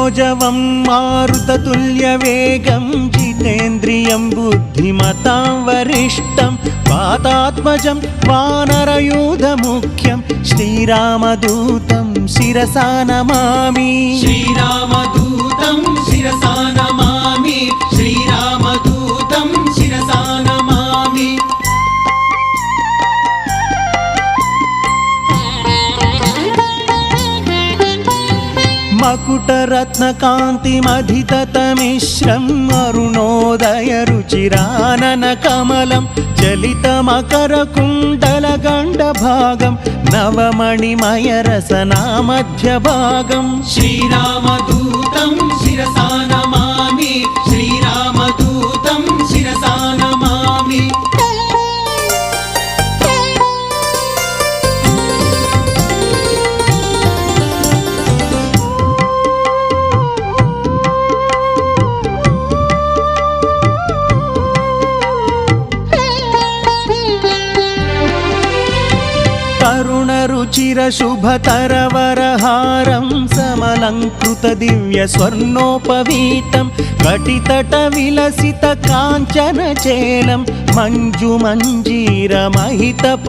मनोजवं मारुततुल्यवेगं जितेन्द्रियं बुद्धिमतां वरिष्ठं वातात्मजं वानरयूथमुख्यं श्रीरामदूतं शिरसा नमामि। श्रीरामदूतं शिरसा नमामि। श्रीरामदूतं शिरसा नमामि। मकुटरत्नकान्तिमधिततमिश्रम् अरुणोदयरुचिराननकमलं चलितमकरकुण्डलगण्डभागं नवमणिमयरसनामध्यभागम्। श्रीरामदूतं शिरसा नमामि। श्रीरामदूतं शिरसा नमामि। तरुणरुचिरशुभतरवरहारं समलङ्कृतदिव्यस्वर्णोपवीतं कटितटविलसितकाञ्चनचेलं मञ्जुमञ्जीरमहित